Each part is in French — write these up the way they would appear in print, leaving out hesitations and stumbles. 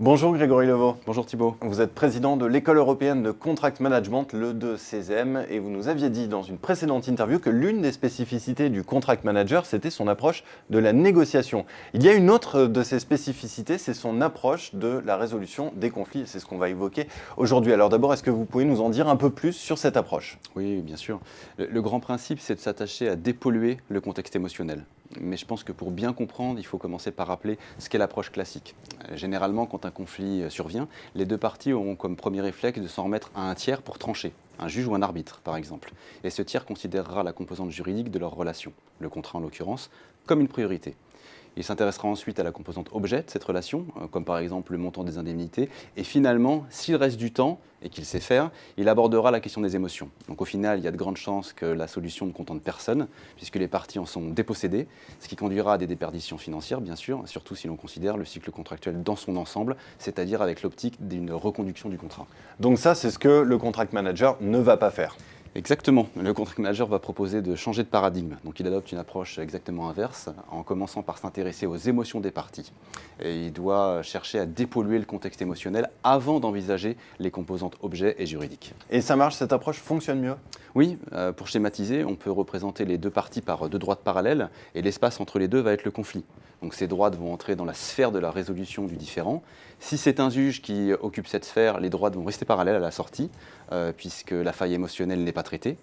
Bonjour Grégory Levaux. Bonjour Thibault. Vous êtes président de l'École européenne de Contract Management, le 2CESM, et vous nous aviez dit dans une précédente interview que l'une des spécificités du contract manager, c'était son approche de la négociation. Il y a une autre de ces spécificités, c'est son approche de la résolution des conflits, et c'est ce qu'on va évoquer aujourd'hui. Alors d'abord, est-ce que vous pouvez nous en dire un peu plus sur cette approche? Oui, bien sûr. Le grand principe, c'est de s'attacher à dépolluer le contexte émotionnel. Mais je pense que pour bien comprendre, il faut commencer par rappeler ce qu'est l'approche classique. Généralement, quand un conflit survient, les deux parties auront comme premier réflexe de s'en remettre à un tiers pour trancher, un juge ou un arbitre par exemple. Et ce tiers considérera la composante juridique de leur relation, le contrat en l'occurrence, comme une priorité. Il s'intéressera ensuite à la composante objet de cette relation, comme par exemple le montant des indemnités. Et finalement, s'il reste du temps et qu'il sait faire, il abordera la question des émotions. Donc au final, il y a de grandes chances que la solution ne contente personne, puisque les parties en sont dépossédées, ce qui conduira à des déperditions financières, bien sûr, surtout si l'on considère le cycle contractuel dans son ensemble, c'est-à-dire avec l'optique d'une reconduction du contrat. Donc ça, c'est ce que le contract manager ne va pas faire. Exactement. Le contract manager va proposer de changer de paradigme. Donc il adopte une approche exactement inverse, en commençant par s'intéresser aux émotions des parties. Et il doit chercher à dépolluer le contexte émotionnel avant d'envisager les composantes objets et juridiques. Et ça marche, cette approche fonctionne mieux? Oui, pour schématiser, on peut représenter les deux parties par deux droites parallèles, et l'espace entre les deux va être le conflit. Donc ces droites vont entrer dans la sphère de la résolution du différend. Si c'est un juge qui occupe cette sphère, les droites vont rester parallèles à la sortie, puisque la faille émotionnelle n'est pas traitée.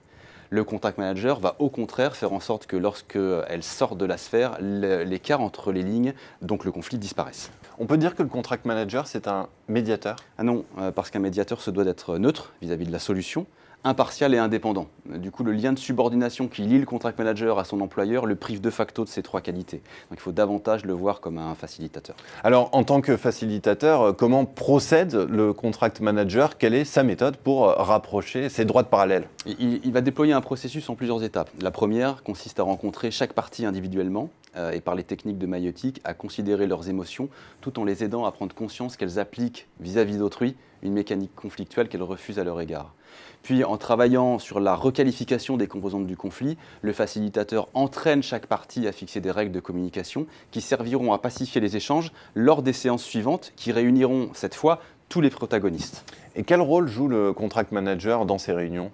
Le contract manager va au contraire faire en sorte que lorsqu'elle sort de la sphère, l'écart entre les lignes, donc le conflit, disparaisse. On peut dire que le contract manager, c'est un médiateur? Ah non, parce qu'un médiateur se doit d'être neutre vis-à-vis de la solution, impartial et indépendant. Du coup, le lien de subordination qui lie le contract manager à son employeur le prive de facto de ces trois qualités. Donc il faut davantage le voir comme un facilitateur. Alors, en tant que facilitateur, comment procède le contract manager? Quelle est sa méthode pour rapprocher ces droites parallèles? Il va déployer un processus en plusieurs étapes. La première consiste à rencontrer chaque partie individuellement et par les techniques de maïeutique à considérer leurs émotions tout en les aidant à prendre conscience qu'elles appliquent vis-à-vis d'autrui une mécanique conflictuelle qu'elles refusent à leur égard. Puis en travaillant sur la requalification des composantes du conflit, le facilitateur entraîne chaque partie à fixer des règles de communication qui serviront à pacifier les échanges lors des séances suivantes qui réuniront cette fois tous les protagonistes. Et quel rôle joue le contract manager dans ces réunions?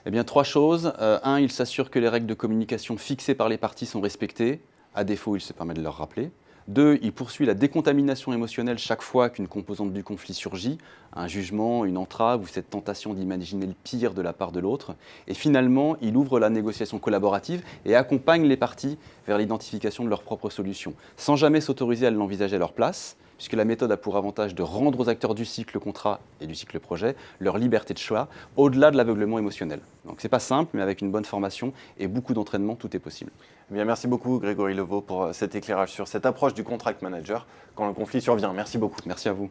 Eh bien, trois choses. Un, il s'assure que les règles de communication fixées par les parties sont respectées. À défaut, il se permet de leur rappeler. Deux, il poursuit la décontamination émotionnelle chaque fois qu'une composante du conflit surgit, un jugement, une entrave ou cette tentation d'imaginer le pire de la part de l'autre. Et finalement, il ouvre la négociation collaborative et accompagne les parties vers l'identification de leurs propres solutions, sans jamais s'autoriser à l'envisager à leur place, puisque la méthode a pour avantage de rendre aux acteurs du cycle contrat et du cycle projet leur liberté de choix, au-delà de l'aveuglement émotionnel. Donc c'est pas simple, mais avec une bonne formation et beaucoup d'entraînement, tout est possible. Eh bien, merci beaucoup Grégory Levaux pour cet éclairage sur cette approche du contract manager quand le conflit survient. Merci beaucoup. Merci à vous.